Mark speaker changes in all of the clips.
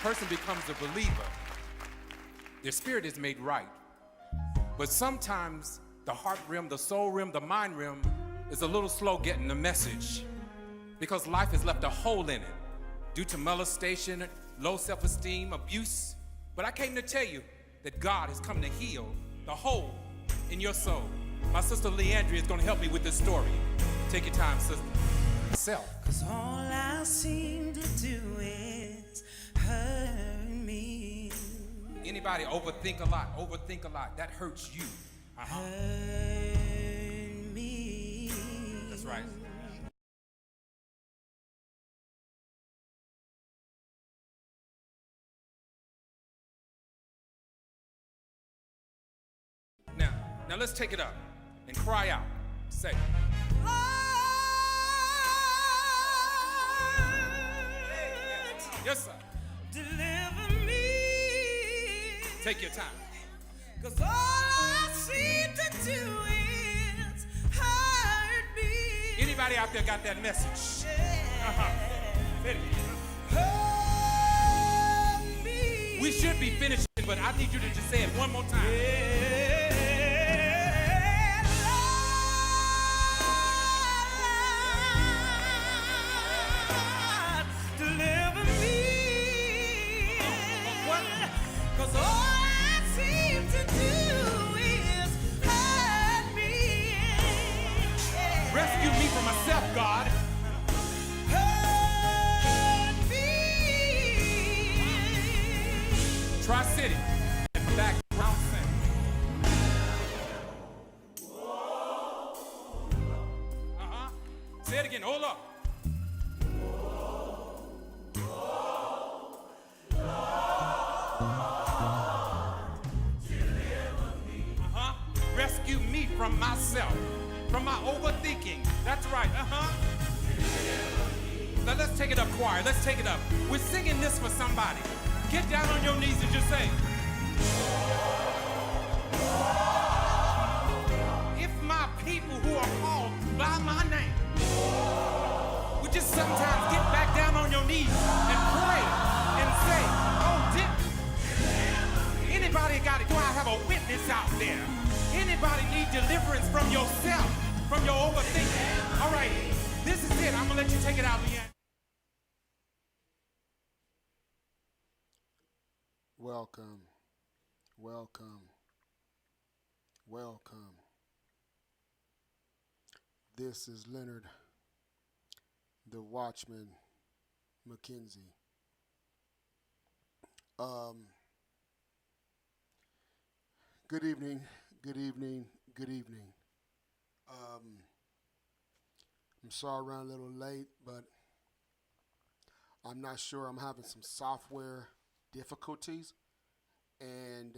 Speaker 1: person becomes a believer, their spirit is made right. But sometimes the heart realm, the soul realm, the mind realm is a little slow getting the message because life has left a hole in it due to molestation, low self-esteem, abuse. But I came to tell you that God has come to heal the hole in your soul. My sister Leandria is going to help me with this story. Take your time, sister. Self.
Speaker 2: 'Cause all I seem to do is hurt me.
Speaker 1: Anybody overthink a lot, that hurts you.
Speaker 2: Hurt me.
Speaker 1: That's right. Now let's take it up and cry out. Say,
Speaker 2: Lord,
Speaker 1: yes, sir.
Speaker 2: deliver me.
Speaker 1: Take your time.
Speaker 2: 'Cause all I seem to do is hurt me.
Speaker 1: Anybody out there got that message? Hit it.
Speaker 2: Hurt me.
Speaker 1: We should be finishing, but I need you to just say it one more time.
Speaker 2: Lord, deliver me.
Speaker 1: What?
Speaker 2: 'Cause all I seem to do is hurt me.
Speaker 1: Rescue me from myself, God.
Speaker 2: Hurt me.
Speaker 1: Tri-City. Background sound. Say it again. Hold up. Rescue me from myself, from my overthinking. That's right. Now let's take it up, choir. Let's take it up. We're singing this for somebody. Get down on your knees and just say, if my people who are called by my name would just sometimes get back down on your knees and pray and say, oh, anybody got it? Do I have a witness out there? Anybody need deliverance from yourself, from your overthinking? All right, this is it. I'm going to let you take it out, Leanne.
Speaker 3: Welcome, welcome, welcome. This is Leonard, the Watchman McKenzie. Good evening, good evening, good evening. I'm sorry I ran a little late, but I'm not sure. I'm having some software difficulties, and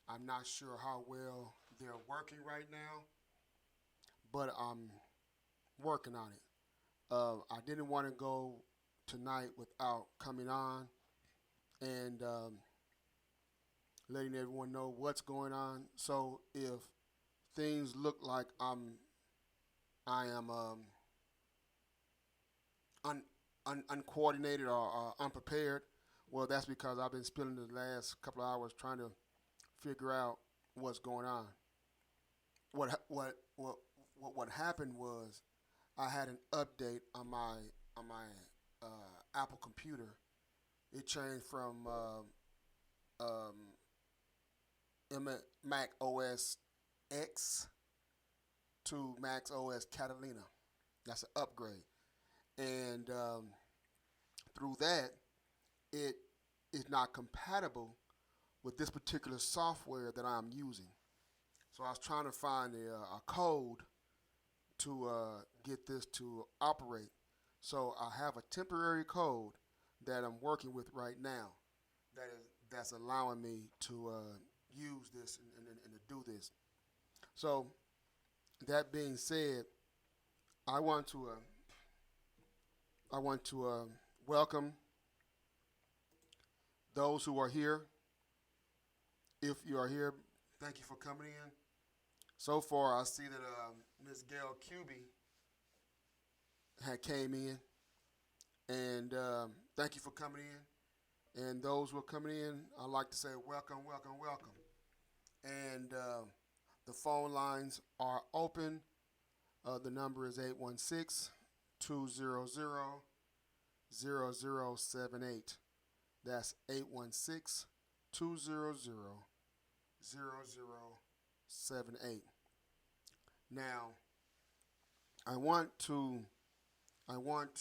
Speaker 3: I'm not sure how well they're working right now, but I'm working on it. I didn't want to go tonight without coming on and letting everyone know what's going on. So if things look like I am uncoordinated or unprepared, well, that's because I've been spending the last couple of hours trying to figure out what's going on. What happened was I had an update on my Apple computer. It changed from Mac OS X to Mac OS Catalina. That's an upgrade, and through that, it is not compatible with this particular software that I'm using. So I was trying to find a code to get this to operate. So I have a temporary code that I'm working with right now that's allowing me to use this and to do this. So that being said, I want to welcome those who are here. If you are here, thank you for coming in. So far, I see that Ms. Gail Cubey had came in, and thank you for coming in. And those who are coming in, I'd like to say welcome, welcome, welcome. And the phone lines are open. The number is 816 200 0078. That's 816 200 0078. Now, I want to I want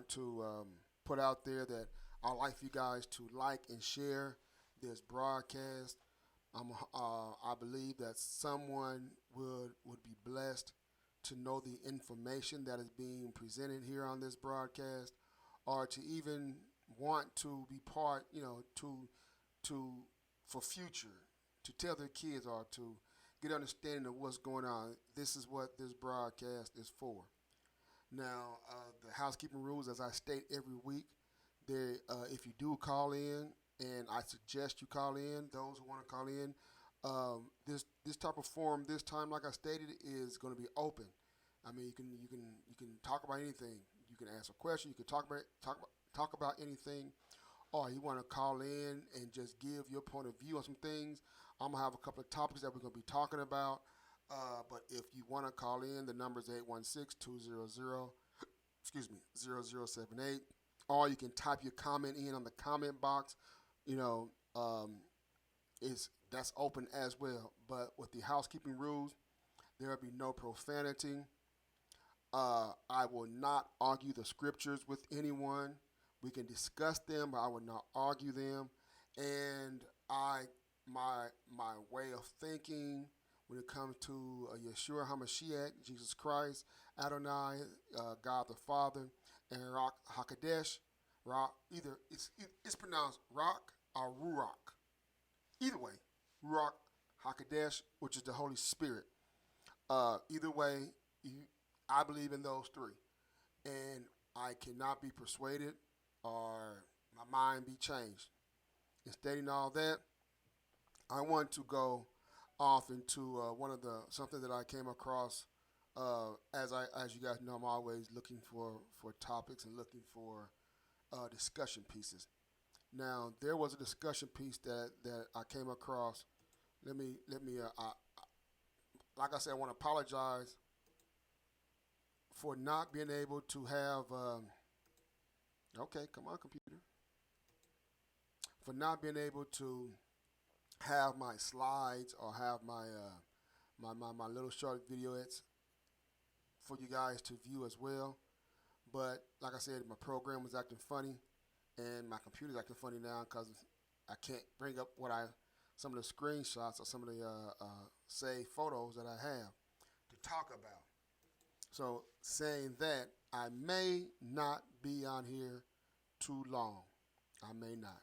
Speaker 3: to put out there that I'd like for you guys to like and share this broadcast. I believe that someone would be blessed to know the information that is being presented here on this broadcast, or to even want to be part, to for future, to tell their kids or to get understanding of what's going on. This is what this broadcast is for. Now, the housekeeping rules, as I state every week, if you do call in, and I suggest you call in, those who want to call in, this type of forum this time, like I stated, is going to be open. I mean, you can talk about anything. You can ask a question. You can talk about anything, or you want to call in and just give your point of view on some things. I'm gonna have a couple of topics that we're gonna be talking about. But if you want to call in, the number is 816-200, 0078. Or you can type your comment in on the comment box. You know, that's open as well. But with the housekeeping rules, there will be no profanity. I will not argue the scriptures with anyone. We can discuss them, but I will not argue them. And my way of thinking when it comes to Yeshua HaMashiach, Jesus Christ, Adonai, God the Father, and Rock Hakadesh. Either it's pronounced Rock or Ruach. Either way, Ruach Hakadesh, which is the Holy Spirit. Either way, I believe in those three, and I cannot be persuaded or my mind be changed. In stating all that, I want to go off into something that I came across. As you guys know, I'm always looking for topics and looking for discussion pieces. Now, there was a discussion piece that I came across. Let me. Like I said, I want to apologize for not being able to have. Okay, come on, computer. For not being able to have my slides or have my little short videos for you guys to view as well. But like I said, my program was acting funny, and my computer's acting funny now because I can't bring up some of the screenshots or some of the saved photos that I have to talk about. So saying that, I may not be on here too long. I may not.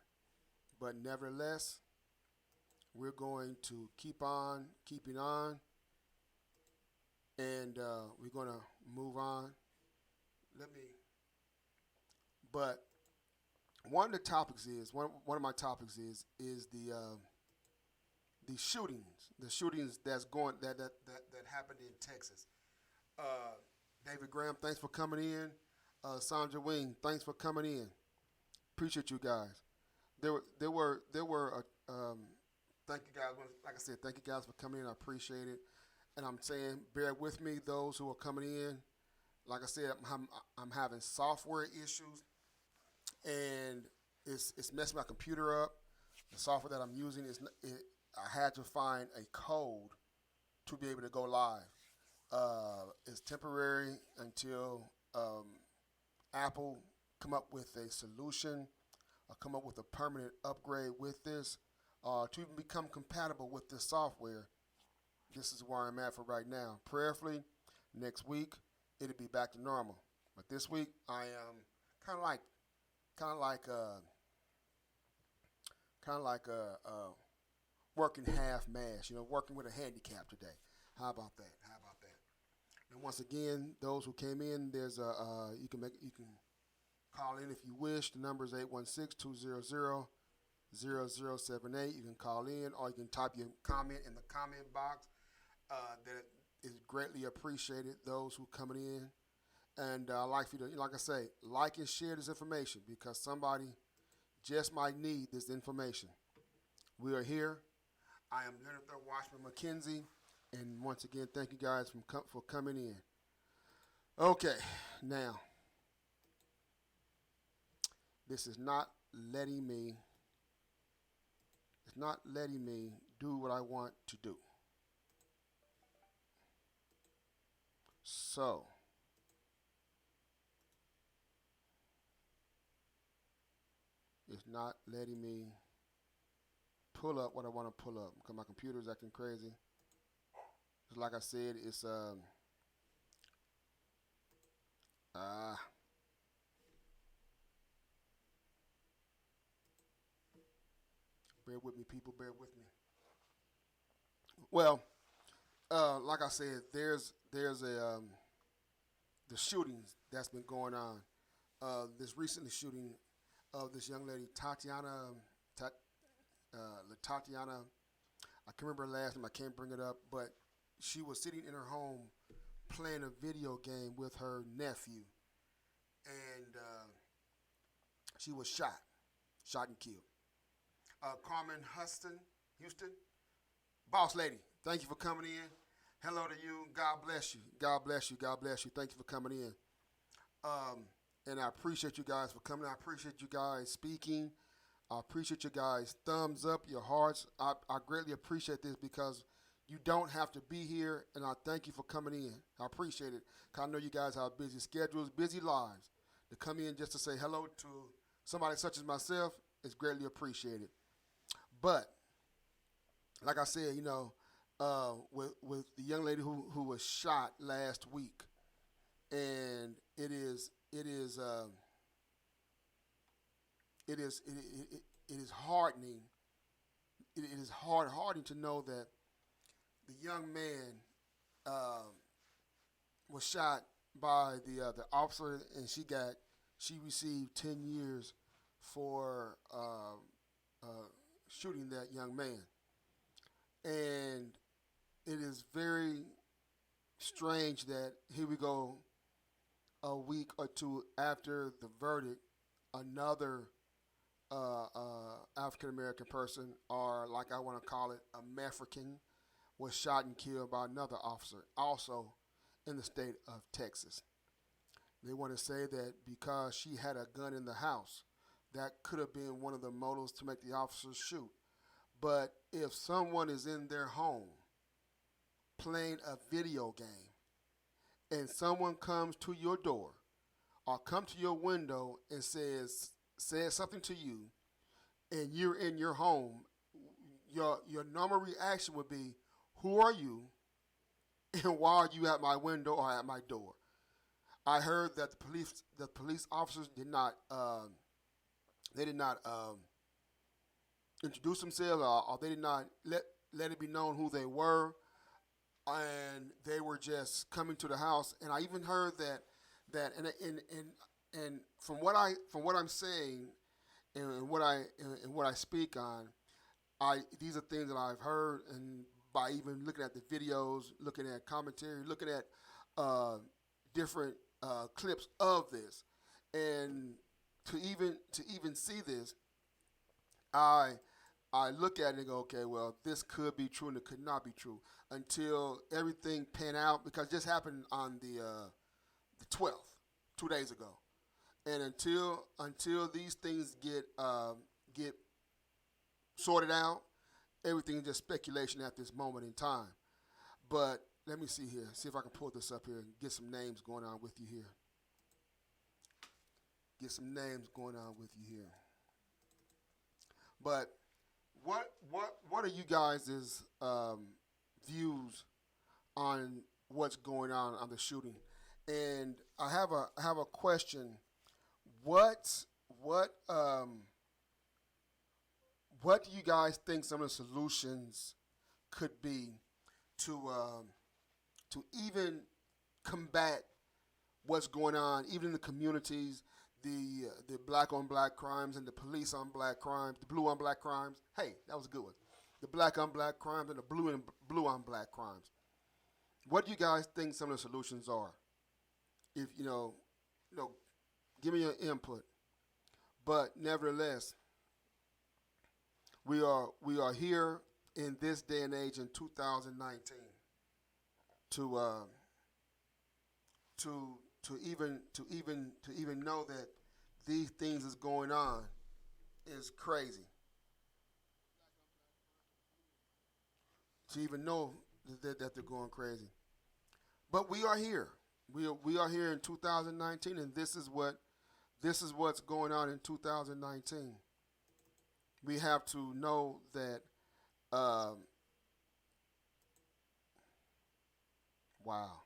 Speaker 3: But nevertheless, we're going to keep on keeping on, and we're going to move on. But one of the topics is one of my topics is the shootings that happened in Texas. David Graham, thanks for coming in. Sandra Wing, thanks for coming in. Appreciate you guys. There were thank you guys. Like I said, thank you guys for coming in. I appreciate it. And I'm saying, bear with me, those who are coming in. Like I said, I'm having software issues, and it's messing my computer up. The software that I'm using I had to find a code to be able to go live. It's temporary until Apple come up with a solution or come up with a permanent upgrade with this to even become compatible with this software. This is where I'm at for right now. Prayerfully, next week it'll be back to normal. But this week I am kind of like working half mass. Working with a handicap today. How about that? And once again, those who came in, there's you can call in if you wish. The number is 816-200-0078. You can call in, or you can type your comment in the comment box. That is greatly appreciated. Those who coming in, And I like for you to, like I say, like and share this information because somebody just might need this information. We are here. I am Leonard Watchman McKenzie, and once again, thank you guys for coming in. Okay, now this is not letting me. It's not letting me do what I want to do. So it's not letting me pull up what I want to pull up because my computer is acting crazy. Like I said, it's uh bear with me, people. Bear with me. Well, like I said, there's a the shootings that's been going on. This recently shooting of this young lady Ta- Tatiana. I can remember her last name. I can't bring it up, but she was sitting in her home playing a video game with her nephew, and she was shot and killed. Carmen Houston, boss lady, thank you for coming in. Hello to you. God bless you. God bless you. God bless you. Thank you for coming in. And I appreciate you guys for coming. I appreciate you guys speaking. I appreciate you guys. Thumbs up, your hearts. I greatly appreciate this because you don't have to be here, and I thank you for coming in. I appreciate it because I know you guys have busy schedules, busy lives. To come in just to say hello to somebody such as myself is greatly appreciated. But like I said, with the young lady who was shot last week, and it is hardening. It is hardening to know that the young man uh, was shot by the officer, and she received 10 years for shooting that young man, and it is very strange that here we go a week or two after the verdict, another African American person, or like I want to call it, a Mafrican, was shot and killed by another officer, also in the state of Texas. They want to say that because she had a gun in the house, that could have been one of the motives to make the officers shoot. But if someone is in their home playing a video game and someone comes to your door or come to your window and says something to you and you're in your home, your normal reaction would be, who are you and why are you at my window or at my door? I heard that the police officers did not introduce themselves, or they did not let it be known who they were, and they were just coming to the house. And I even heard and from what I'm saying and what I speak on, these are things that I've heard, and by even looking at the videos, looking at commentary, looking at different clips of this, and to even see this, I look at it and go, okay, well, this could be true and it could not be true until everything pan out, because this happened on the 12th, 2 days ago, and until these things get sorted out, everything is just speculation at this moment in time. But let me see here, see if I can pull this up here and get some names going on with you here. Get some names going on with you here. But what are you guys' views on what's going on the shooting? And I have a question. What do you guys think some of the solutions could be to even combat what's going on, even in the communities, the black on black crimes and the police on black crimes, the blue on black crimes? Hey, that was a good one. The black on black crimes and the blue on black crimes. What do you guys think some of the solutions are? if give me your input. But nevertheless, we are here in this day and age in 2019 to to even know that these things is going on is crazy. To even know that they're going crazy. But we are here. We are here in 2019, and this is what's going on in 2019. We have to know that. Um, wow,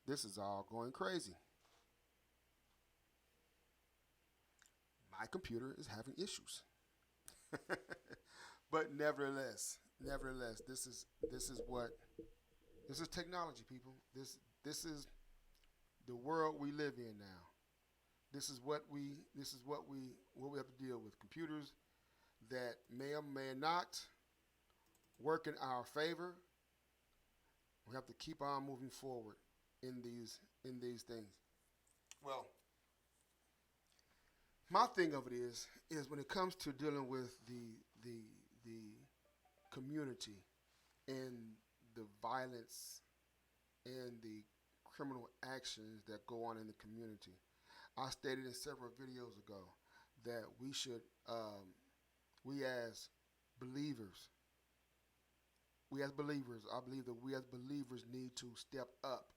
Speaker 3: this is all going crazy. My computer is having issues. But nevertheless, this is technology, people. This is the world we live in now. This is what we have to deal with. Computers that may or may not work in our favor. We have to keep on moving forward in these things. Well, my thing of it is when it comes to dealing with the community and the violence and the criminal actions that go on in the community. I stated in several videos ago that we as believers, I believe that we as believers need to step up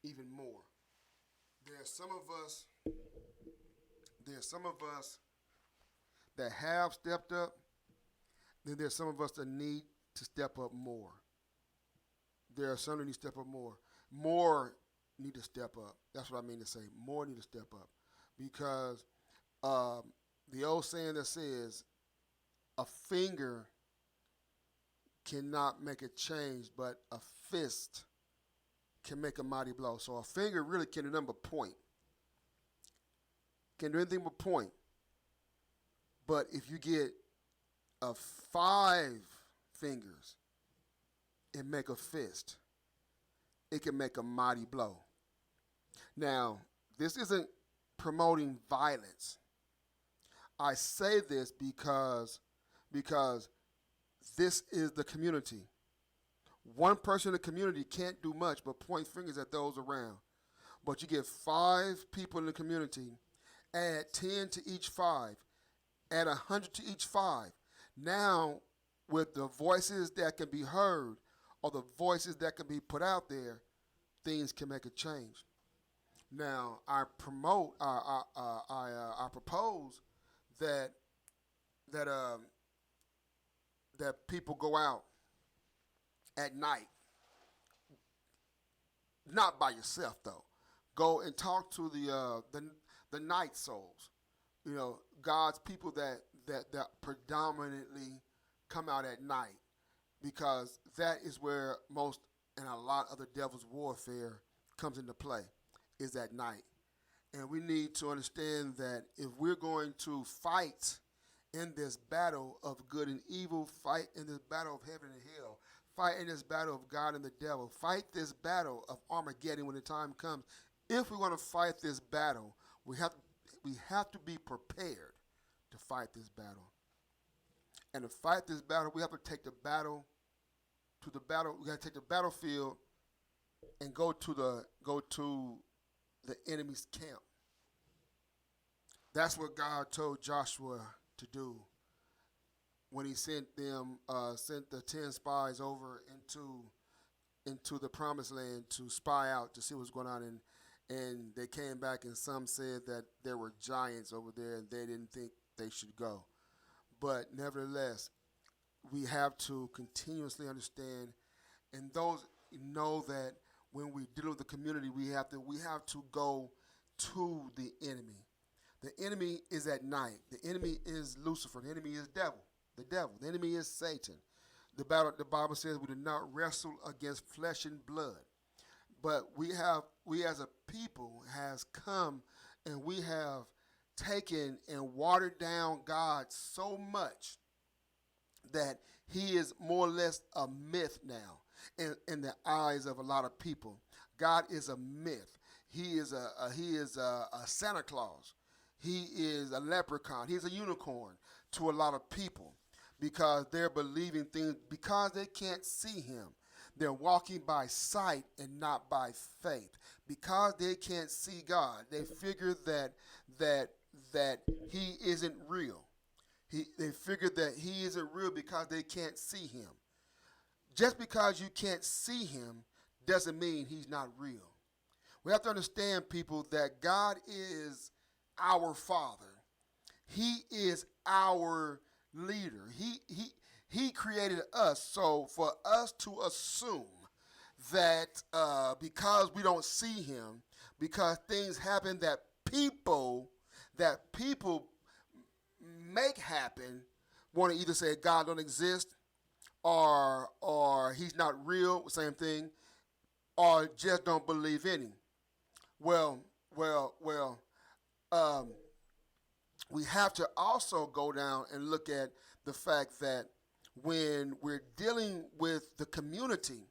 Speaker 3: even more. There are some of us, that have stepped up. Then there's some of us that need to step up more. There are some that need to step up more. More need to step up. That's what I mean to say. More need to step up. Because the old saying that says, a finger cannot make a change, but a fist can make a mighty blow. So a finger really can do nothing but point. Can do anything but point. But if you get 5 fingers and make a fist, it can make a mighty blow. Now, this isn't promoting violence. I say this because this is the community. One person in the community can't do much but point fingers at those around. But you get 5 people in the community, add 10 to each 5, add 100 to each 5. Now, with the voices that can be heard or the voices that can be put out there, things can make a change. Now, I propose that that that people go out at night, not by yourself though. Go and talk to the night souls. God's people that predominantly come out at night, because that is where most and a lot of the devil's warfare comes into play, is at night. And we need to understand that if we're going to fight in this battle of good and evil, fight in this battle of heaven and hell, fight in this battle of God and the devil, fight this battle of Armageddon when the time comes. If we want to fight this battle, we have to be prepared to fight this battle. And to fight this battle, we have to take the battle to the battle. We got to take the battlefield and go to the enemy's camp. That's what God told Joshua to do when he sent the 10 spies over into the promised land to spy out to see what's going on, and they came back, and some said that there were giants over there and they didn't think they should go. But nevertheless, we have to continuously understand, and those know that when we deal with the community, we have to go to the enemy. The enemy is at night. The enemy is Lucifer. The enemy is devil. The devil. The enemy is Satan. The Bible says we do not wrestle against flesh and blood, but we as a people has come and we have taken and watered down God so much that he is more or less a myth now. in the eyes of a lot of people. God is a myth. He is a Santa Claus. He is a leprechaun. He's a unicorn to a lot of people because they're believing things because they can't see him. They're walking by sight and not by faith. Because they can't see God, they figure that he isn't real. They figure that he isn't real because they can't see him. Just because you can't see him doesn't mean he's not real. We have to understand, people, that God is our Father. He is our leader. He created us. So for us to assume that because we don't see him, because things happen that people make happen, want to either say God don't exist or he's not real, same thing, or just don't believe in him. Well, well. Um, we have to also go down and look at the fact that when we're dealing with the community,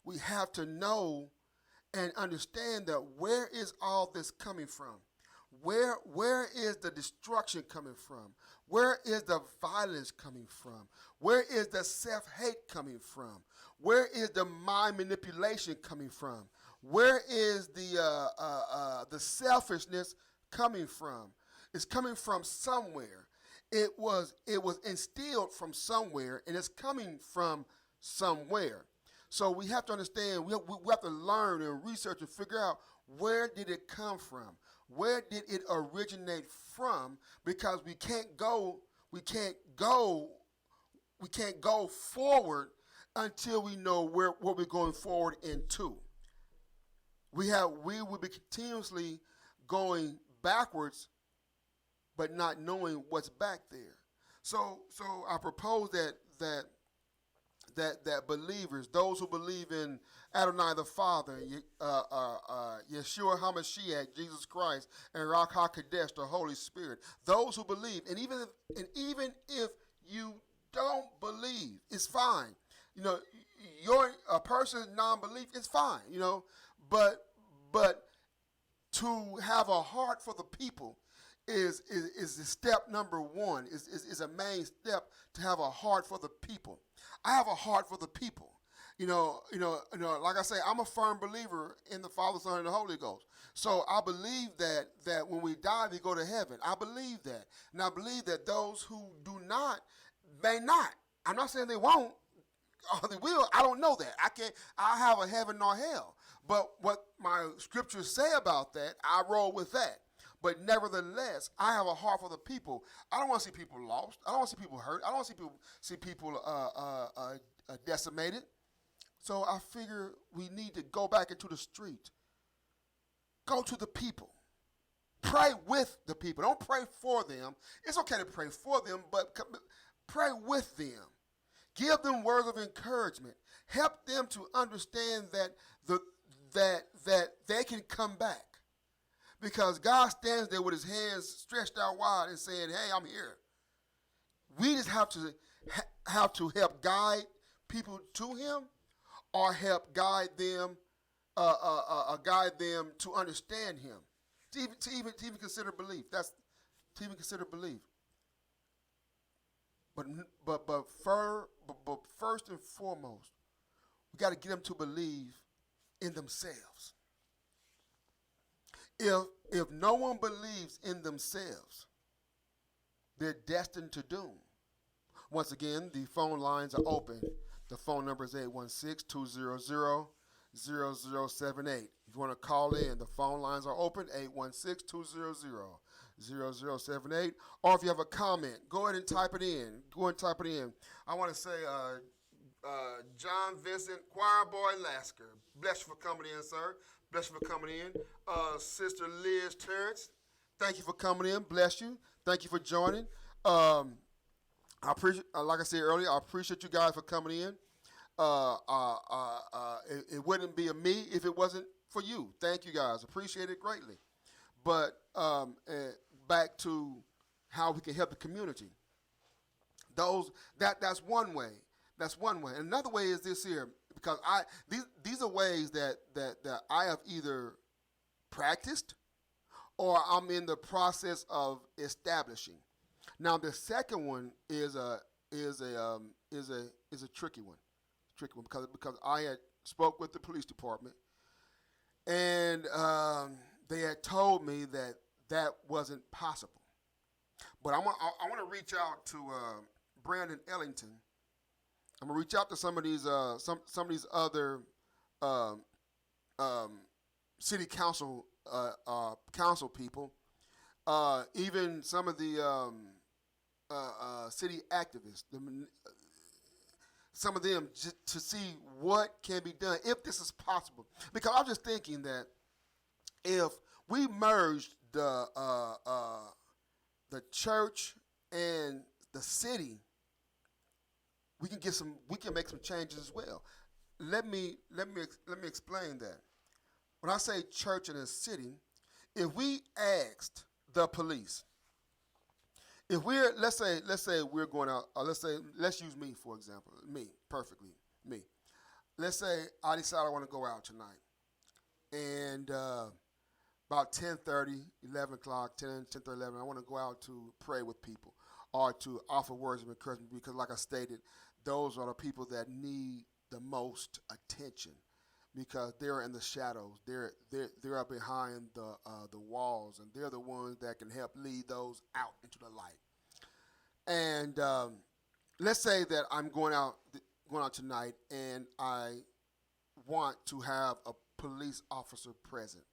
Speaker 3: we have to know and understand that where is all this coming from? Where is the destruction coming from? Where is the violence coming from? Where is the self-hate coming from? Where is the mind manipulation coming from? Where is the selfishness coming from? It's coming from somewhere. It was instilled from somewhere, and it's coming from somewhere. So we have to understand. We have to learn and research and figure out where did it come from. Where did it originate from? Because we can't go forward until we know what we're going forward into. We will be continuously going backwards, but not knowing what's back there. So I propose that believers, those who believe in Adonai the Father, Yeshua HaMashiach, Jesus Christ, and Ruach HaKodesh, the Holy Spirit, those who believe, and even if you don't believe, it's fine. You know, a person's non-belief is fine. You know, but to have a heart for the people is step number one. Is a main step to have a heart for the people. I have a heart for the people. You know. Like I say, I'm a firm believer in the Father, Son, and the Holy Ghost. So I believe that when we die, we go to heaven. I believe that, and I believe that those who do not may not. I'm not saying they won't or they will. I don't know that. I have a heaven nor hell. But what my scriptures say about that, I roll with that. But nevertheless, I have a heart for the people. I don't want to see people lost. I don't want to see people hurt. I don't want to see people decimated. So I figure we need to go back into the street. Go to the people. Pray with the people. Don't pray for them. It's okay to pray for them, but pray with them. Give them words of encouragement. Help them to understand that they can come back. Because God stands there with his hands stretched out wide and saying, hey, I'm here. We just have to help guide people to him or help guide them to understand him. To even consider belief. That's to even consider belief. But first and foremost, we got to get them to believe in themselves. If no one believes in themselves, they're destined to doom. Once again, the phone lines are open. The phone number is 816-200-0078. If you want to call in, the phone lines are open, 816-200-0078. Or if you have a comment, go ahead and type it in. I want to say, John Vincent, Choir Boy Lasker, bless you for coming in, sir. Bless you for coming in. Sister Liz Terrence, thank you for coming in. Bless you. Thank you for joining. I appreciate, like I said earlier, I appreciate you guys for coming in. It wouldn't be a me if it wasn't for you. Thank you guys. Appreciate it greatly. But back to how we can help the community. That's one way. That's one way. Another way is this here, because these are ways that I have either practiced or I'm in the process of establishing. Now the second one is a tricky one because I had spoke with the police department and they had told me that that wasn't possible. But I want to reach out to Brandon Ellington. I'm gonna reach out to some of these some of these other um, um, city council people, even some of the city activists, some of them to see what can be done if this is possible. Because I'm just thinking that if we merged the church and the city, we can make some changes as well. Let me explain that. When I say church and a city, if we asked the police, if we're let's say we're going out, let's use me for example, me perfectly, me. Let's say I decide I want to go out tonight, and about 10:30, 11 o'clock, 10:30, 11, I want to go out to pray with people or to offer words of encouragement because, like I stated, those are the people that need the most attention because they're in the shadows. They're up behind the walls, and they're the ones that can help lead those out into the light. And let's say that I'm going out tonight, and I want to have a police officer present.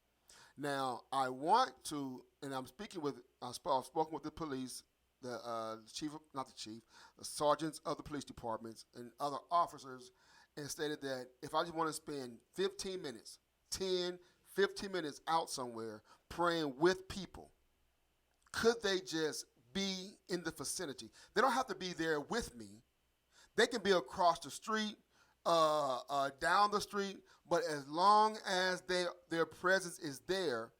Speaker 3: Now, I want to, and I'm speaking with, I've spoken with the police, the chief, not the chief, the sergeants of the police departments and other officers, and stated that if I just want to spend 15 minutes, 10, 15 minutes out somewhere praying with people, could they just be in the vicinity? They don't have to be there with me. They can be across the street, down the street, but as long as their presence is there,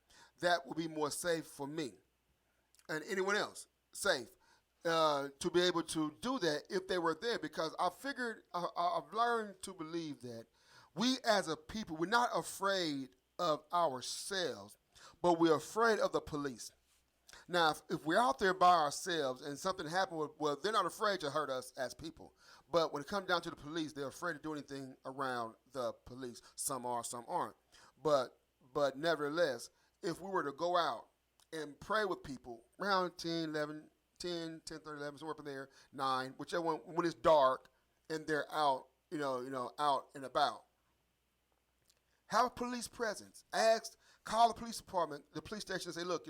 Speaker 3: that will be more safe for me and anyone else safe to be able to do that if they were there. Because I've learned to believe that we as a people, we're not afraid of ourselves, but we're afraid of the police. Now, if we're out there by ourselves and something happened, well, they're not afraid to hurt us as people. But when it comes down to the police, they're afraid to do anything around the police. Some are, some aren't. But nevertheless, if we were to go out and pray with people around 10, 11, 10, 10, 30, 11, somewhere up in there, 9, whichever one, when it's dark and they're out, out and about, have a police presence. Call the police department, the police station, and say, look,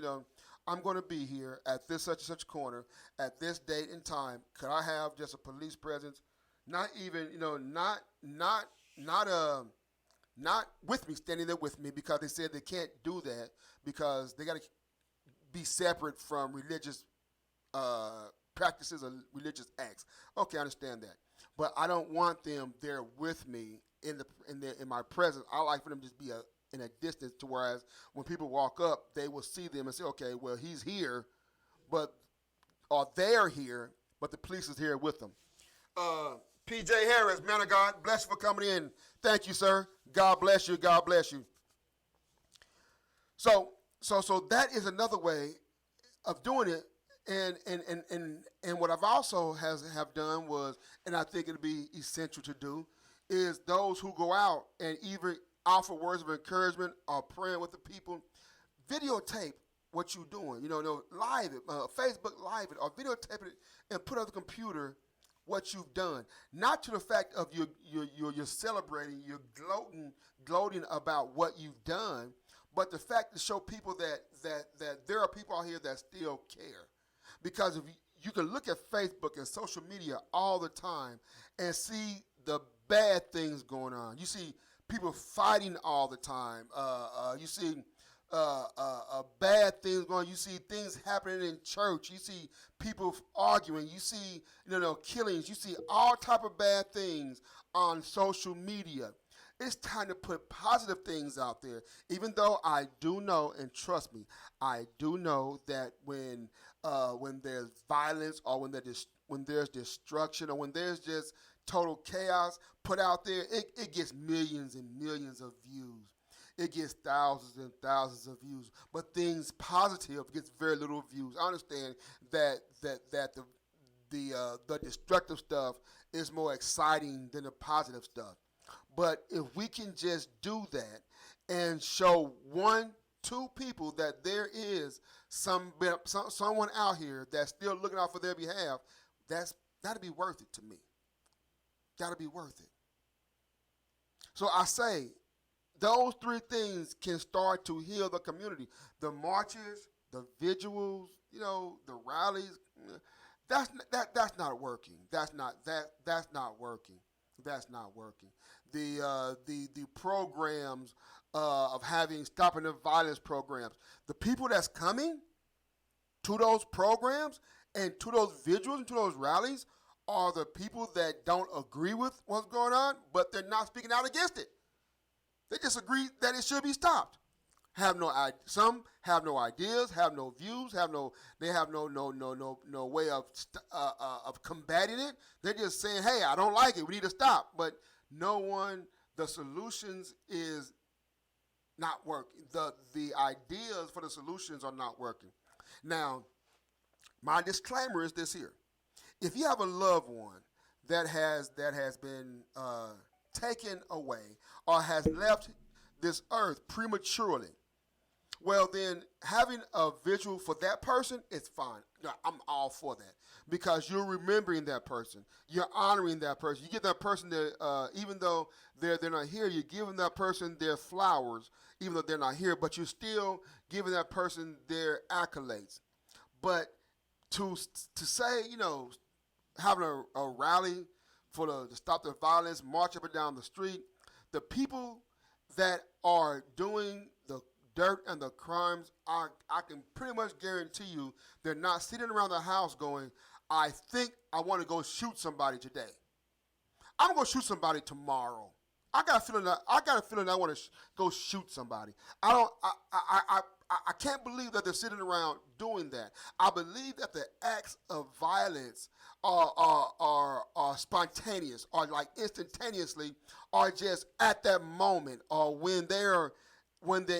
Speaker 3: I'm going to be here at this such and such corner at this date and time. Could I have just a police presence? Not even, not with me, standing there with me, because they said they can't do that because they got to be separate from religious practices or religious acts. Okay, I understand that, but I don't want them there with me in my presence. I like for them to just be in a distance, to whereas when people walk up, they will see them and say, okay, well, he's here, or they're here, but the police is here with them. P.J. Harris, man of God, bless you for coming in. Thank you, sir. God bless you. God bless you. So that is another way of doing it. And what I've also have done was, and I think it'll be essential to do, is those who go out and either offer words of encouragement or praying with the people, videotape what you're doing. Live it, Facebook live it, or videotape it and put on the computer what you've done. Not to the fact of you're celebrating, you're gloating about what you've done, but the fact to show people that there are people out here that still care. Because if you can look at Facebook and social media all the time and see the bad things going on. You see people fighting all the time. You see bad things going on. You see things happening in church. You see people arguing. You see killings. You see all type of bad things on social media. It's time to put positive things out there. Even though I do know, and trust me, I do know that when there's violence or when there's destruction or when there's just total chaos put out there, it gets millions and millions of views. It gets thousands and thousands of views. But things positive gets very little views. I understand that the destructive stuff is more exciting than the positive stuff. But if we can just do that and show one, two people that there is someone out here that's still looking out for their behalf, that's gotta be worth it to me. Gotta be worth it. So I say those three things can start to heal the community. The marches, the vigils, the rallies. That's not working. That's not working. That's not working. The programs of having stopping the violence programs. The people that's coming to those programs and to those vigils and to those rallies are the people that don't agree with what's going on, but they're not speaking out against it. They just agree that it should be stopped. Some have no ideas, have no views, they have no way of combating it. They're just saying, hey, I don't like it. We need to stop. But the solutions is not working. The ideas for the solutions are not working. Now, my disclaimer is this here: if you have a loved one that has been taken away or has left this earth prematurely, well, then having a vigil for that person is fine. I'm all for that because you're remembering that person. You're honoring that person. You give that person even though they're not here, you're giving that person their flowers, even though they're not here, but you're still giving that person their accolades. But to say, having a rally to stop the violence, march up and down the street, the people that are doing the dirt and the crimes, I can pretty much guarantee you they're not sitting around the house going, I think I want to go shoot somebody today. I'm going to shoot somebody tomorrow. I got a feeling that I want to go shoot somebody. I can't believe that they're sitting around doing that. I believe that the acts of violence are spontaneous, or like instantaneously, or just at that moment, or when they're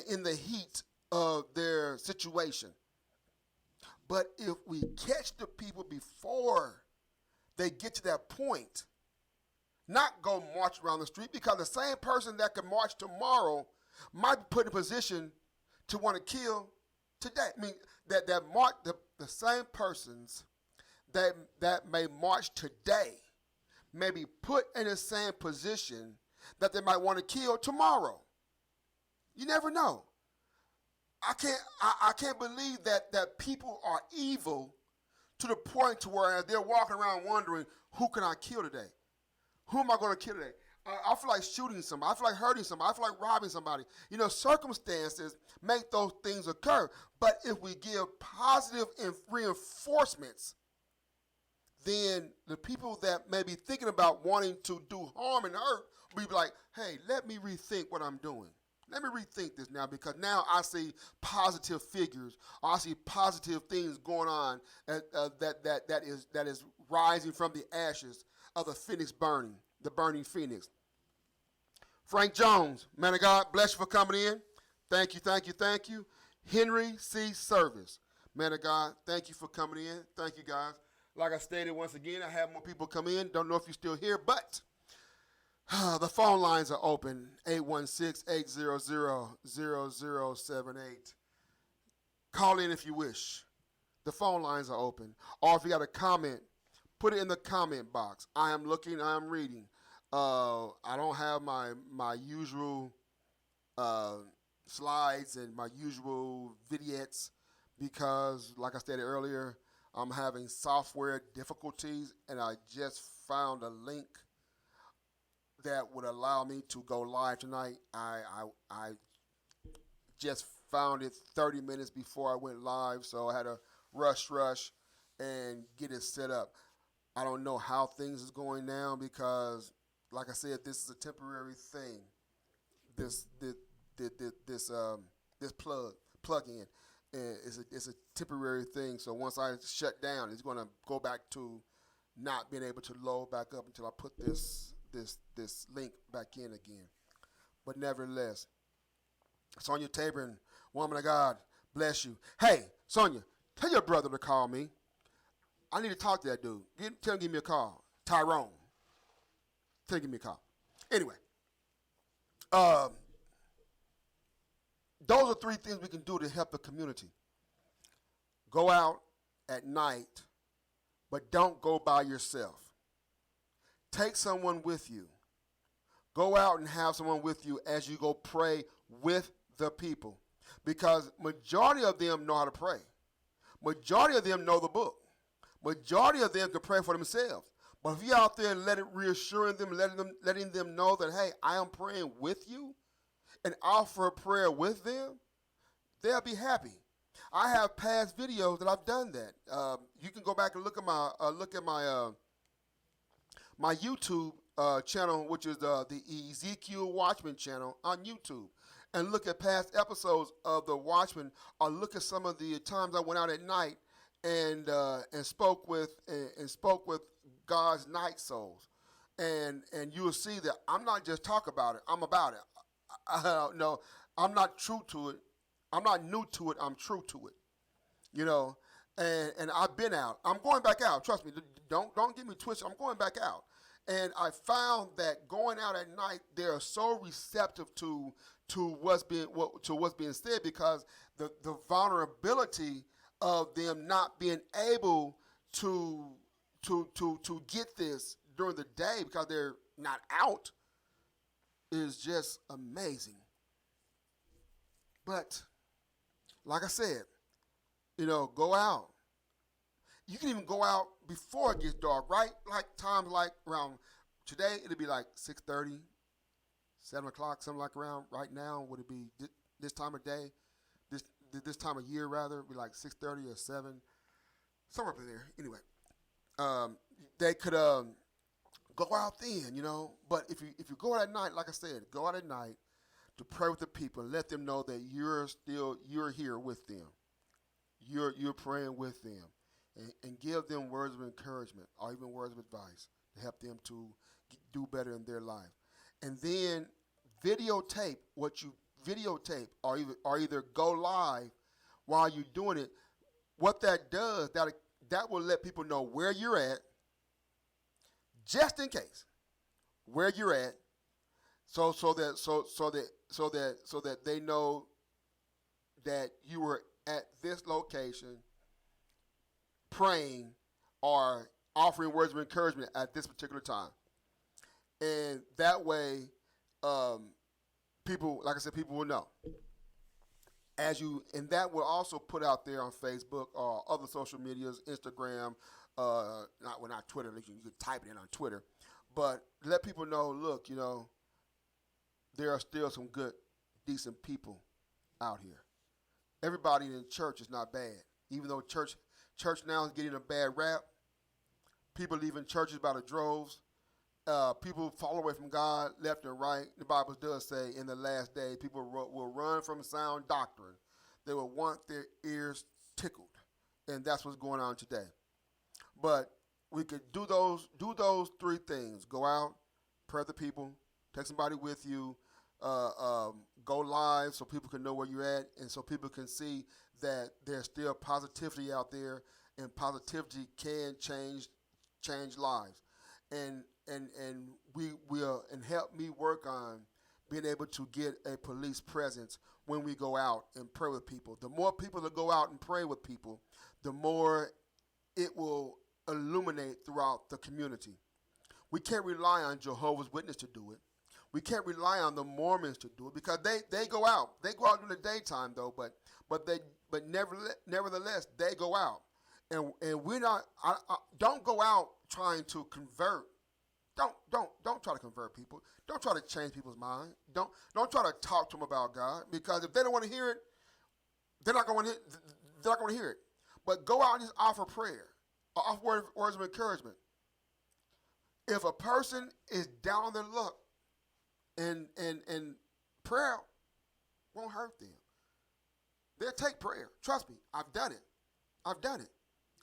Speaker 3: in the heat of their situation. But if we catch the people before they get to that point, not go march around the street, because the same person that can march tomorrow might be put in a position to want to kill today. I mean, the same persons that may march today may be put in the same position that they might want to kill tomorrow. You never know. I can't believe that people are evil to the point to where they're walking around wondering, who can I kill today? Who am I going to kill today? I feel like shooting somebody. I feel like hurting somebody. I feel like robbing somebody. Circumstances make those things occur. But if we give positive reinforcements, then the people that may be thinking about wanting to do harm and hurt will be like, hey, let me rethink what I'm doing. Let me rethink this now, because now I see positive figures. I see positive things going on that is rising from the ashes of the burning phoenix. Frank Jones, man of God, bless you for coming in. Thank you, thank you, thank you. Henry C. Service, man of God, thank you for coming in. Thank you, guys. Like I stated once again, I have more people come in. Don't know if you're still here, but the phone lines are open, 816-800-0078. Call in if you wish. The phone lines are open. Or if you got a comment, put it in the comment box. I am looking, I am reading. I don't have my usual slides and my usual vignettes because, like I stated earlier, I'm having software difficulties, and I just found a link that would allow me to go live tonight. I just found it 30 minutes before I went live, so I had to rush and get it set up. I don't know how things is going now because, like I said, this is a temporary thing. This plug-in, and it's a temporary thing. So once I shut down, it's going to go back to not being able to load back up until I put this link back in again. But nevertheless, Sonia Tabor, woman of God, bless you. Hey, Sonia, tell your brother to call me. I need to talk to that dude. Tell him to give me a call. Tyrone. Tell him to give me a call. Anyway, um, those are three things we can do to help the community. Go out at night, but don't go by yourself. Take someone with you. Go out and have someone with you as you go pray with the people. Because majority of them know how to pray. Majority of them know the book. Majority of them can pray for themselves. But if you're out there reassuring them, letting them know that, hey, I am praying with you, and offer a prayer with them, they'll be happy. I have past videos that I've done that. You can go back and look at my YouTube channel, which is the Ezekiel Watchman channel on YouTube, and look at past episodes of the Watchman, or look at some of the times I went out at night and spoke with God's night souls, and you will see that I'm not just talk about it. I'm about it. No, I'm not true to it. I'm not new to it. I'm true to it. You know, and I've been out. I'm going back out. Trust me. Don't get me twisted. I'm going back out. And I found that going out at night, they are so receptive to what's being said, because the vulnerability of them not being able to get this during the day because they're not out is just amazing. But like I said, go out. You can even go out before it gets dark, right? Like times like around today, it'll be like 6:30, 7 o'clock, something like around right now. Would it be this time of day, this time of year rather? It'd be like 6:30 or 7, somewhere up in there. Anyway, they could go out then, But if you go out at night, like I said, go out at night to pray with the people and let them know that you're here with them. You're praying with them, and give them words of encouragement or even words of advice to help them to do better in their life. And then videotape what you videotape, or either go live while you're doing it. What that does, that will let people know where you're at, just in case, where you're at, so that they know that you were at this location praying or offering words of encouragement at this particular time. And that way, people, like I said, people will know. And that will also put out there on Facebook or other social medias, Instagram, not Twitter. You can type it in on Twitter, but let people know. Look, there are still some good, decent people out here. Everybody in church is not bad, even though church now is getting a bad rap. People leaving churches by the droves. People fall away from God left and right. The Bible does say in the last day, people will run from sound doctrine. They will want their ears tickled, and that's what's going on today. But we could do those three things: go out, pray for the people, take somebody with you, go live so people can know where you're at, and so people can see that there's still positivity out there, and positivity can change lives. And we will, and help me work on being able to get a police presence when we go out and pray with people. The more people that go out and pray with people, the more it will illuminate throughout the community. We can't rely on Jehovah's Witness to do it. We can't rely on the Mormons to do it, because they go out. They go out in the daytime though, but nevertheless they go out. And we're not. Don't go out trying to convert. Don't try to convert people. Don't try to change people's mind. Don't try to talk to them about God, because if they don't want to hear it, they're not going to hear it. But go out and just offer prayer, or offer words of encouragement. If a person is down on their luck, and prayer won't hurt them. They'll take prayer. Trust me, I've done it.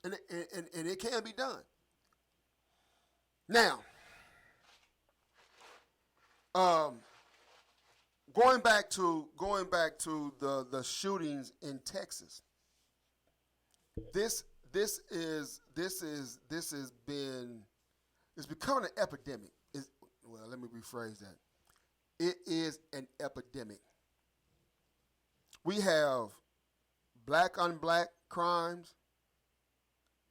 Speaker 3: And it can be done. Now, um, going back to the shootings in Texas. This has been it's becoming an epidemic. Well, let me rephrase that. It is an epidemic. We have black on black crimes,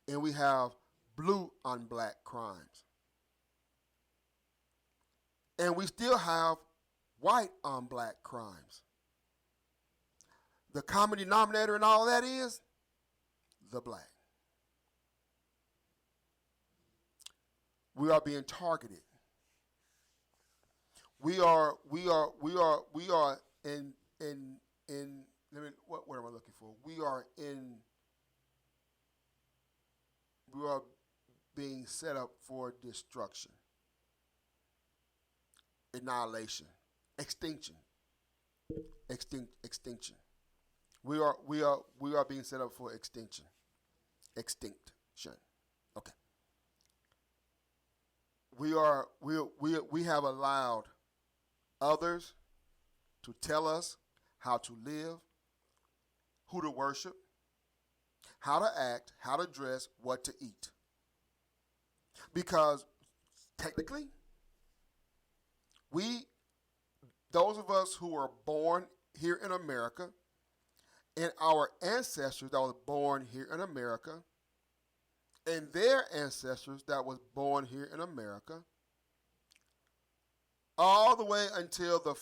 Speaker 3: and we have blue on black crimes. And we still have white on black crimes. The common denominator in all that is the black. We are being targeted. We are in let me, what am I looking for? We are being set up for destruction, annihilation, extinction. Extinction. We are being set up for extinction. Extinction. Okay. We have allowed others to tell us how to live, who to worship, how to act, how to dress, what to eat. Because technically, those of us who were born here in America, and our ancestors that was born here in America, and their ancestors that was born here in America, all the way until the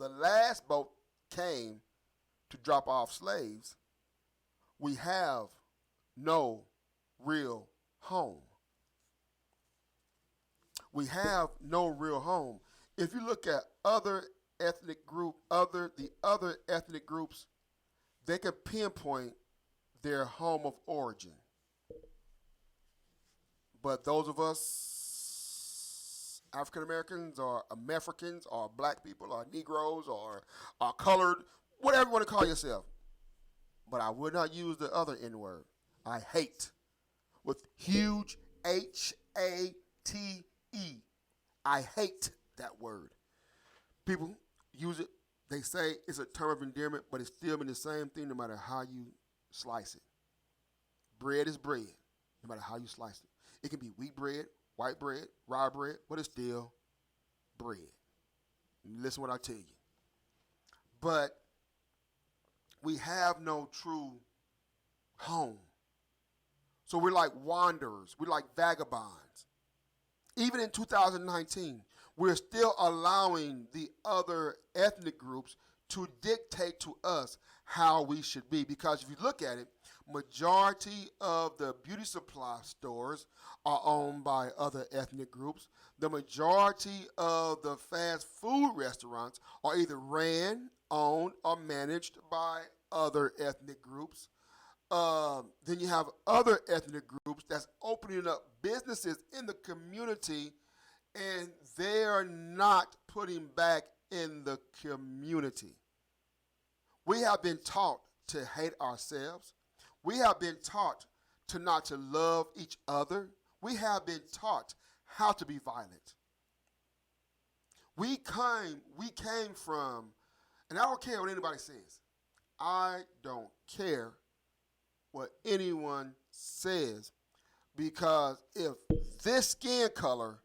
Speaker 3: last boat came to drop off slaves, we have no real home. We have no real home. If you look at the other ethnic groups, they can pinpoint their home of origin. But those of us, African Americans or Americans or black people or Negroes or colored, whatever you want to call yourself. But I would not use the other N word. I hate with huge HATE. I hate that word. People use it. They say it's a term of endearment, but it's still been the same thing no matter how you slice it. Bread is bread, no matter how you slice it. It can be wheat bread, white bread, rye bread, but it's still bread. Listen to what I tell you. But we have no true home. So we're like wanderers. We're like vagabonds. Even in 2019, we're still allowing the other ethnic groups to dictate to us how we should be. Because if you look at it, majority of the beauty supply stores are owned by other ethnic groups. The majority of the fast food restaurants are either ran, owned, or managed by other ethnic groups. Then you have other ethnic groups that's opening up businesses in the community, and they're not putting back in the community. We have been taught to hate ourselves. We have been taught to not to love each other. We have been taught how to be violent. We came from, and I don't care what anybody says. I don't care what anyone says, because if this skin color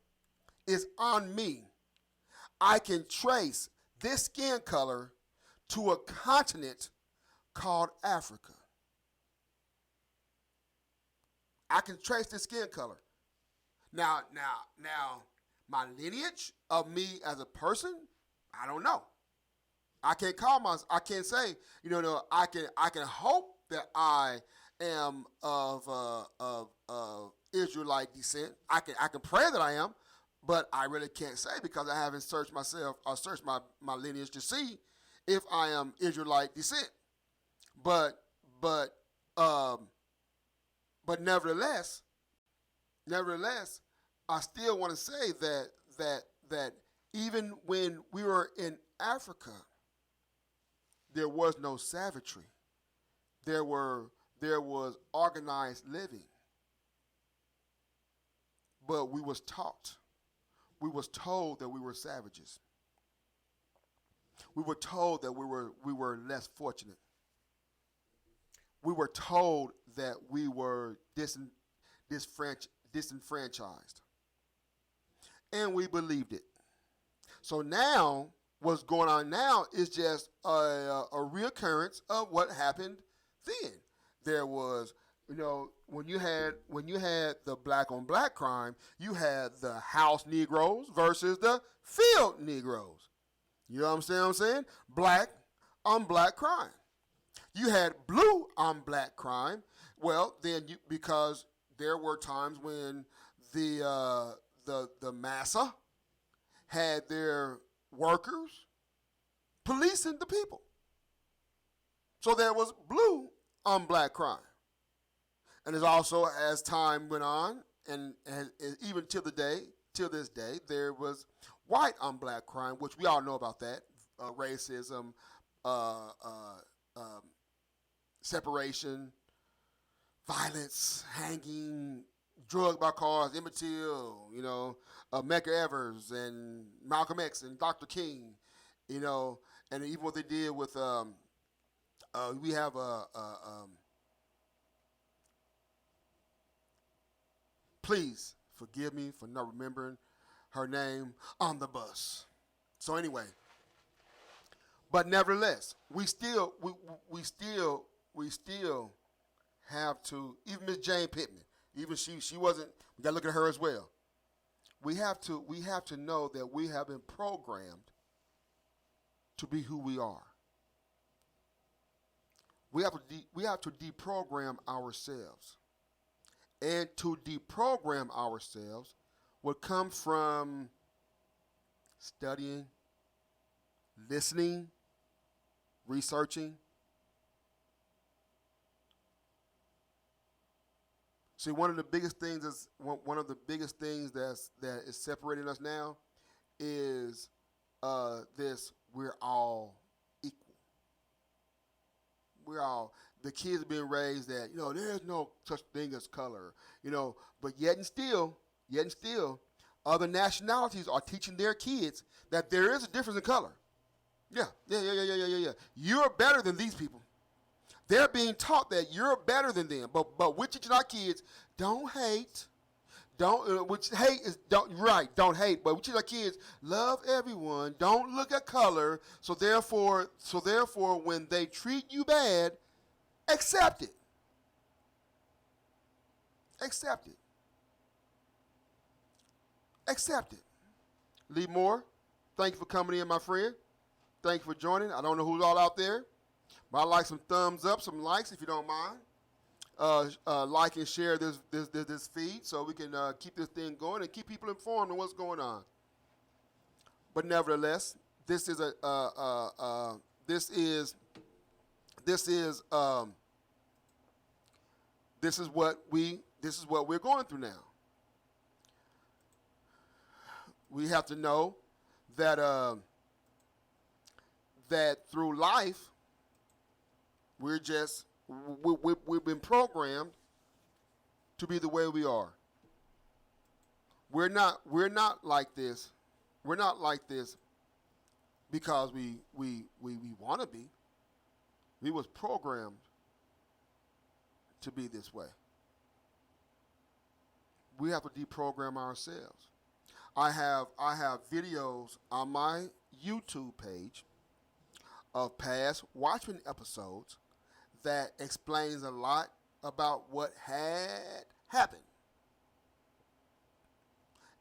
Speaker 3: is on me, I can trace this skin color to a continent called Africa. I can trace the skin color. Now, my lineage of me as a person, I don't know. I can't say, I can hope that I am of Israelite descent. I can pray that I am, but I really can't say, because I haven't searched myself or searched my lineage to see if I am Israelite descent. But nevertheless, I still want to say that even when we were in Africa, there was no savagery. There was organized living. but we was taught. We was told that we were savages. We were told that we were less fortunate. We were told that we were disenfranchised. And we believed it. So now, what's going on now is just a reoccurrence of what happened then. There was, when you had the black on black crime, you had the house Negroes versus the field Negroes. You know what I'm saying? Black on black crime. You had blue on black crime. Well, then because there were times when the massa had their workers policing the people. So there was blue on black crime. And it's also, as time went on, and even till this day, there was white on black crime, which we all know about that. Racism, separation, violence, hanging, drugged by cars, Emmett Till, Medgar Evers and Malcolm X and Dr. King, and even what they did with, we have please forgive me for not remembering her name, on the bus. So anyway, but nevertheless, we still have to, even Miss Jane Pittman, even she wasn't, we gotta look at her as well. We have to know that we have been programmed to be who we are. We have to deprogram ourselves. And to deprogram ourselves would come from studying, listening, researching. See, one of the biggest things that is separating us now is this: we're all equal. The kids are being raised that there's no such thing as color, but yet and still, other nationalities are teaching their kids that there is a difference in color. Yeah. You're better than these people. They're being taught that you're better than them. But we're teaching our kids, don't hate. Don't hate. But we teach our kids, love everyone. Don't look at color. So therefore, when they treat you bad, accept it. Accept it. Accept it. Lee Moore, thank you for coming in, my friend. Thank you for joining. I don't know who's all out there, but I'd like some thumbs up, some likes if you don't mind. Like and share this feed so we can keep this thing going and keep people informed on what's going on. But nevertheless, this is what we're going through now. We have to know that that through life, we've been programmed to be the way we are. We're not like this. We're not like this because we want to be. We was programmed to be this way. We have to deprogram ourselves. I have videos on my YouTube page of past Watchman episodes that explains a lot about what had happened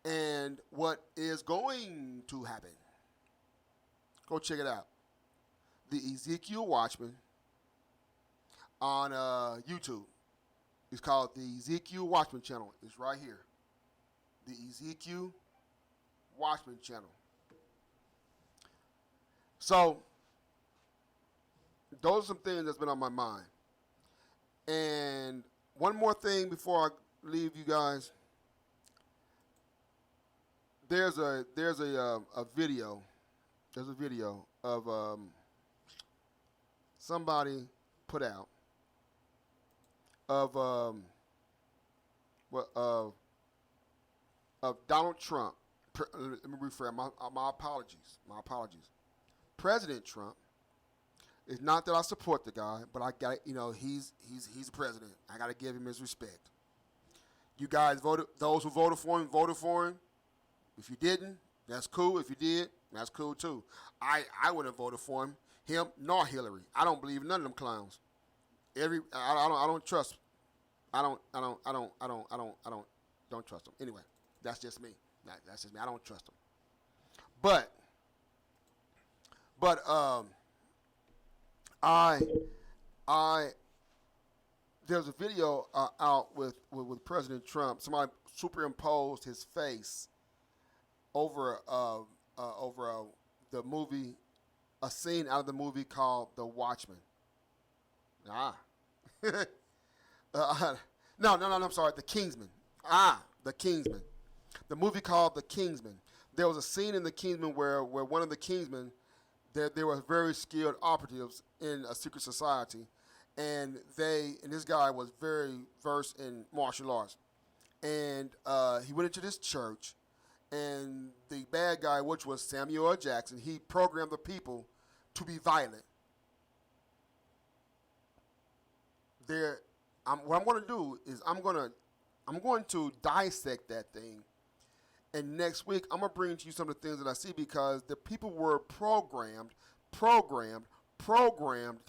Speaker 3: and what is going to happen. Go check it out. The Ezekiel Watchman on YouTube. It's called the Ezekiel Watchman channel. It's right here. The Ezekiel Watchman channel. So, those are some things that's been on my mind. And one more thing before I leave you guys. There's a video. There's a video of somebody put out of of Donald Trump. Let me rephrase. My apologies. My apologies. President Trump. It's not that I support the guy, but I got, he's a president. I got to give him his respect. You guys voted. Those who voted for him voted for him. If you didn't, that's cool. If you did, that's cool too. I wouldn't have voted for him nor Hillary. I don't believe in none of them clowns. I don't trust. I don't trust them. Anyway, that's just me. That's just me. I don't trust them. But there's a video out with President Trump. Somebody superimposed his face over the movie, a scene out of the movie called The Watchman. No, I'm sorry, The Kingsman. The Kingsman. The movie called The Kingsman. There was a scene in The Kingsman where one of the Kingsmen, there were very skilled operatives in a secret society, and this guy was very versed in martial arts. And he went into this church, and the bad guy, which was Samuel L. Jackson, he programmed the people to be violent. What I'm going to do is I'm going to dissect that thing, and next week I'm going to bring to you some of the things that I see, because the people were programmed to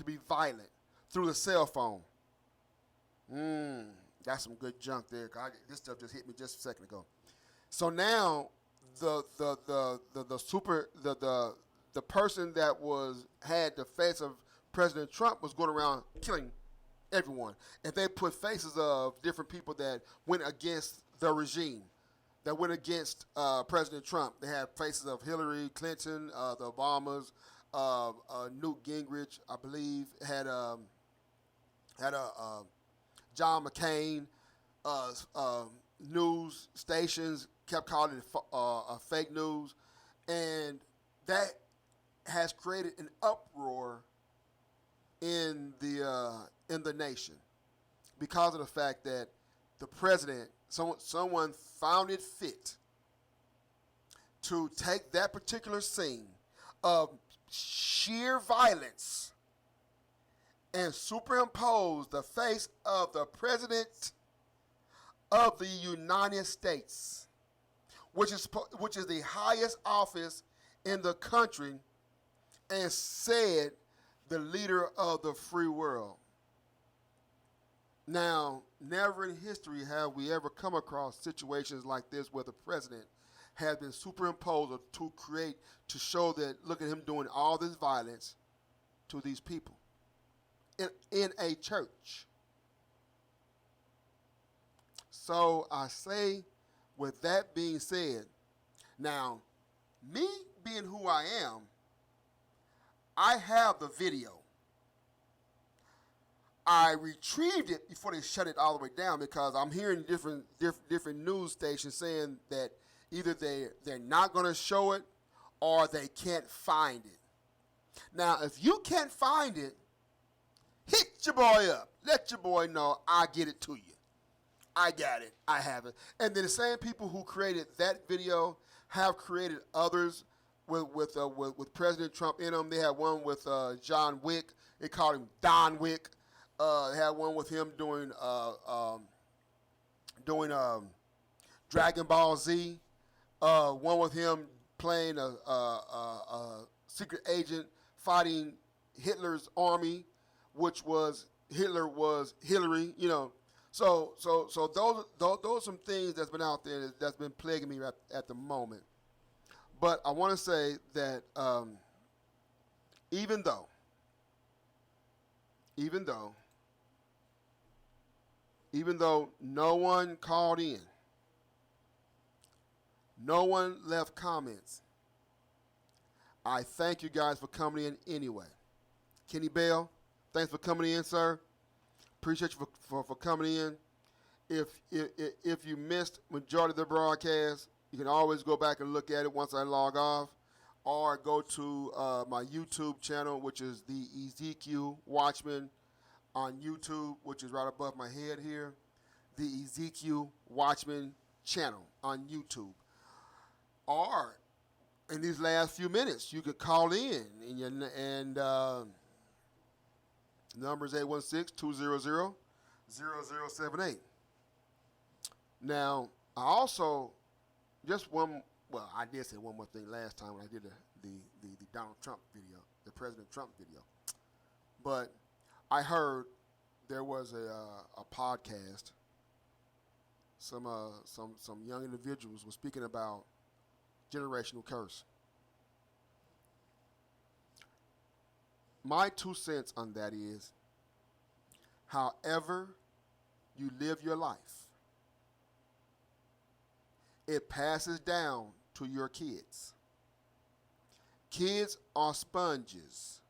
Speaker 3: be violent through the cell phone. That's some good junk there. This stuff just hit me just a second ago. So now the person that had the face of President Trump was going around killing everyone. And they put faces of different people that went against the regime, that went against President Trump. They had faces of Hillary Clinton, the Obamas, Newt Gingrich, I believe, had John McCain. News stations kept calling it fake news, and that has created an uproar in the nation because of the fact that the president, someone found it fit to take that particular scene of sheer violence and superimpose the face of the president of the United States, which is the highest office in the country, and said the leader of the free world. Now, never in history have we ever come across situations like this where the president has been superimposed to show that, look at him doing all this violence to these people in a church. So I say, with that being said, now, me being who I am, I have the video. I retrieved it before they shut it all the way down, because I'm hearing different news stations saying that either they're not going to show it or they can't find it. Now, if you can't find it, hit your boy up. Let your boy know I get it to you. I got it. I have it. And then the same people who created that video have created others with President Trump in them. They had one with John Wick. They called him Don Wick. They had one with him doing Dragon Ball Z. One with him playing a secret agent fighting Hitler's army, which was Hillary. So those are some things that's been out there that's been plaguing me at the moment. But I want to say that even though no one called in, no one left comments, I thank you guys for coming in anyway. Kenny Bell, thanks for coming in, sir. Appreciate you for coming in. If you missed majority of the broadcast, you can always go back and look at it once I log off, or go to my YouTube channel, which is the Ezekiel Watchman on YouTube, which is right above my head here. The Ezekiel Watchman channel on YouTube. Or in these last few minutes, you could call in and number is 816-200-0078. Now, I also, I did say one more thing last time when I did the Donald Trump video, the President Trump video. But I heard there was a podcast. Some young individuals were speaking about generational curse. My 2 cents on that is, however you live your life, it passes down to your kids. Kids are sponges.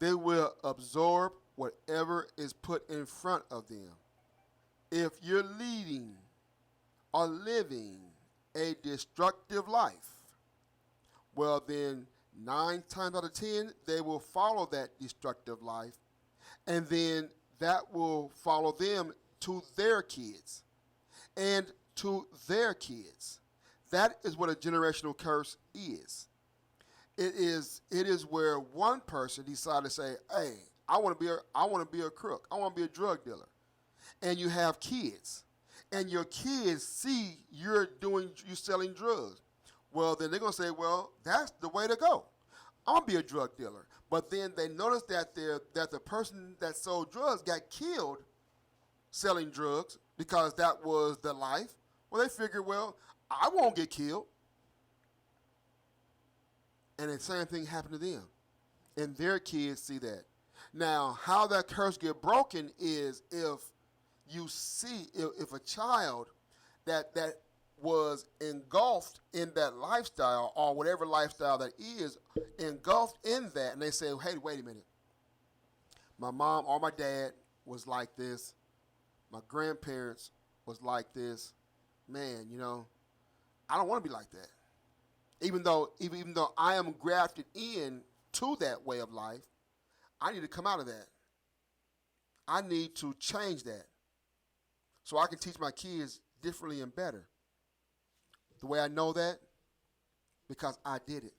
Speaker 3: They will absorb whatever is put in front of them. If you're leading or living a destructive life, well then 9 times out of 10, they will follow that destructive life, and then that will follow them to their kids and to their kids. That is what a generational curse is. It is where one person decided to say, "Hey, I want to be a crook. I want to be a drug dealer," and you have kids, and your kids see you're selling drugs. Well, then they're gonna say, "Well, that's the way to go. I'm gonna be a drug dealer." But then they notice that the person that sold drugs got killed selling drugs because that was the life. Well, they figured, well, I won't get killed. And the same thing happened to them. And their kids see that. Now, how that curse get broken is if you see, if a child that was engulfed in that lifestyle, or whatever lifestyle that is, engulfed in that, and they say, "Hey, wait a minute. My mom or my dad was like this. My grandparents was like this. Man, I don't want to be like that. Even though I am grafted in to that way of life, I need to come out of that. I need to change that so I can teach my kids differently and better." The way I know that, because I did it.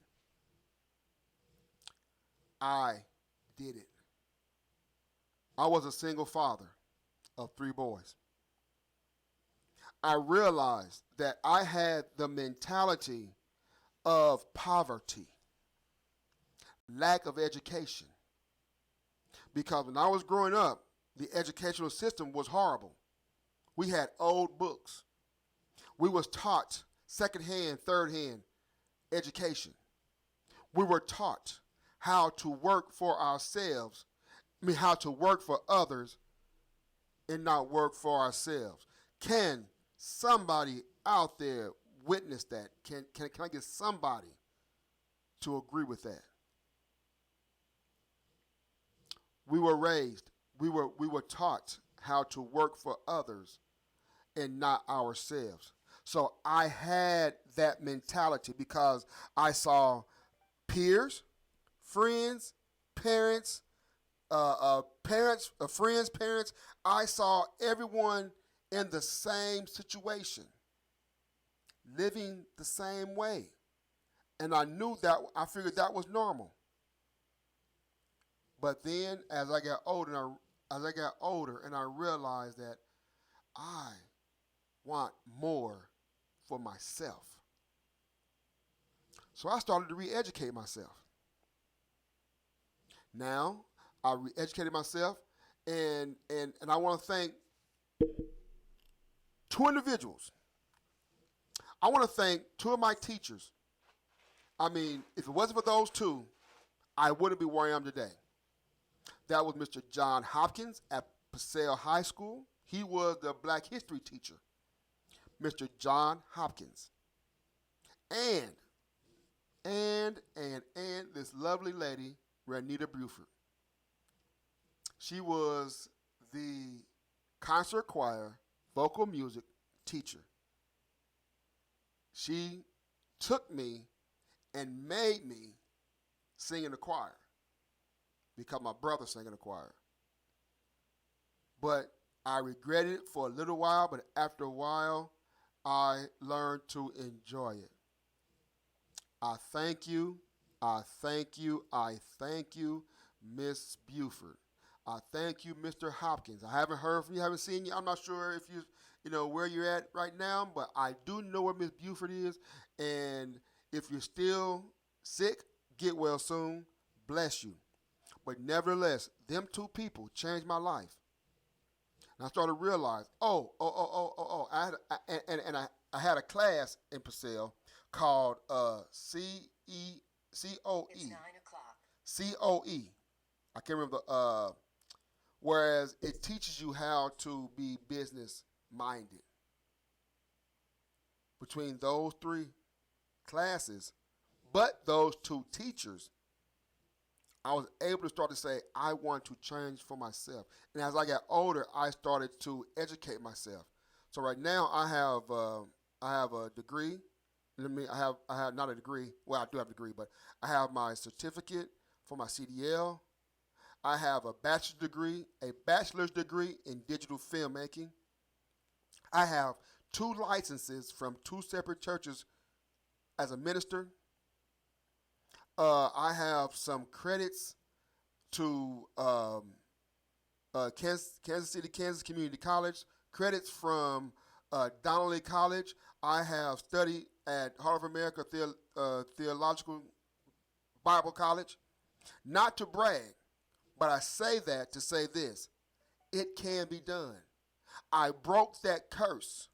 Speaker 3: I did it. I was a single father of 3 boys. I realized that I had the mentality of poverty, lack of education. Because when I was growing up, the educational system was horrible. We had old books. We was taught second-hand, third-hand education. We were taught how to work for ourselves, how to work for others and not work for ourselves. Can somebody out there witness that? Can I get somebody to agree with that? We were raised, we were taught how to work for others and not ourselves. So I had that mentality because I saw peers, friends, parents, friends, parents. I saw everyone in the same situation, living the same way. And I figured that was normal. But then as I got older and I realized that I want more for myself. So I started to re-educate myself. Now I re-educated myself, and I want to thank 2 individuals. I want to thank 2 of my teachers. I mean, if it wasn't for those 2, I wouldn't be where I am today. That was Mr. John Hopkins at Purcell High School. He was the Black History teacher. Mr. John Hopkins. And this lovely lady, Renita Buford. She was the concert choir, vocal music teacher. She took me and made me sing in the choir because my brother sang in the choir. But I regretted it for a little while, but after a while, I learned to enjoy it. I thank you. I thank you. I thank you, Miss Buford. I thank you, Mr. Hopkins. I haven't heard from you, haven't seen you. I'm not sure if you know where you're at right now, but I do know where Miss Buford is. And if you're still sick, get well soon. Bless you. But nevertheless, them two people changed my life. And I started to realize, I had a class in Purcell called COE.
Speaker 4: It's 9 o'clock.
Speaker 3: COE. I can't remember. Whereas it teaches you how to be business minded. Between those three classes, but those two teachers, I was able to start to say, I want to change for myself. And as I got older, I started to educate myself. So right now I have a degree. I have not a degree. Well, I do have a degree, but I have my certificate for my CDL. I have a bachelor's degree in digital filmmaking. I have 2 licenses from 2 separate churches as a minister. I have some credits to Kansas City, Kansas Community College, credits from Donnelly College. I have studied at Heart of America Theological Bible College. Not to brag, but I say that to say this. It can be done. I broke that curse.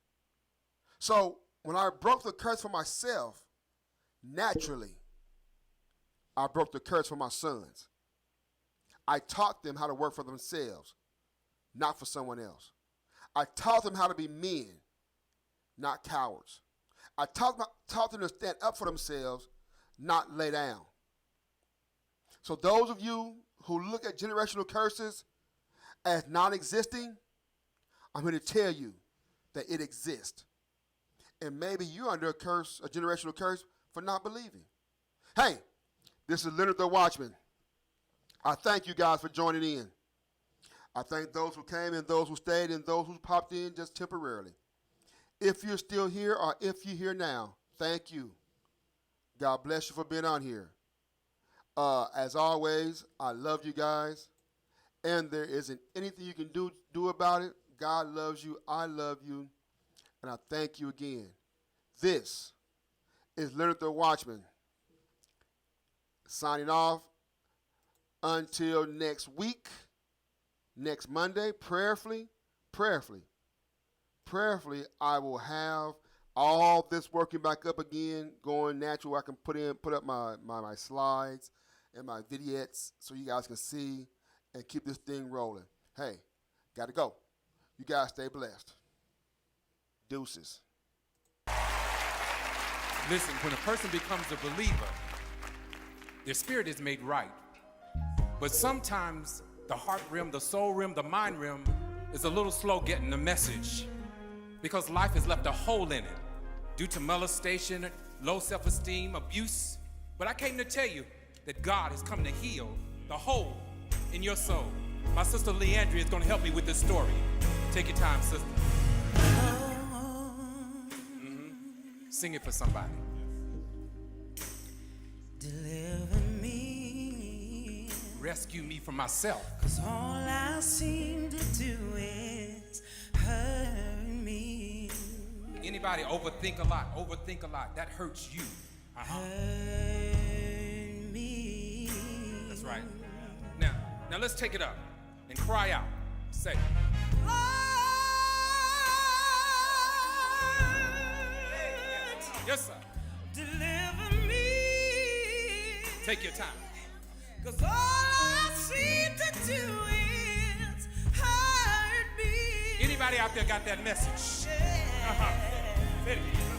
Speaker 3: So when I broke the curse for myself, naturally, I broke the curse for my sons. I taught them how to work for themselves, not for someone else. I taught them how to be men, not cowards. I taught them to stand up for themselves, not lay down. So those of you who look at generational curses as non-existing, I'm here to tell you that it exists. And maybe you're under a curse, a generational curse, for not believing. Hey, this is Leonard the Watchman. I thank you guys for joining in. I thank those who came and those who stayed and those who popped in just temporarily. If you're still here or if you're here now, thank you. God bless you for being on here. As always, I love you guys. And there isn't anything you can do about it. God loves you. I love you. And I thank you again. This is Leonard the Watchman signing off until next week, next Monday, prayerfully, I will have all this working back up again, going natural. I can put up my slides and my vignettes so you guys can see and keep this thing rolling. Hey, got to go. You guys stay blessed. Deuces.
Speaker 1: Listen, when a person becomes a believer, their spirit is made right. But sometimes the heart rim, the soul rim, the mind rim is a little slow getting the message because life has left a hole in it due to molestation, low self-esteem, abuse. But I came to tell you that God is coming to heal the hole in your soul. My sister Leandria is going to help me with this story. Take your time, sister. Sing it for somebody.
Speaker 2: Deliver me.
Speaker 1: Rescue me from myself.
Speaker 2: 'Cause all I seem to do is hurt me.
Speaker 1: Anybody overthink a lot, that hurts you.
Speaker 2: Hurt me.
Speaker 1: That's right. Now let's take it up and cry out. Say, yes, sir.
Speaker 2: Deliver me.
Speaker 1: Take your time.
Speaker 2: 'Cause all I seem to do is hurt me.
Speaker 1: Anybody out there got that message?
Speaker 2: Yeah.
Speaker 1: Hit it.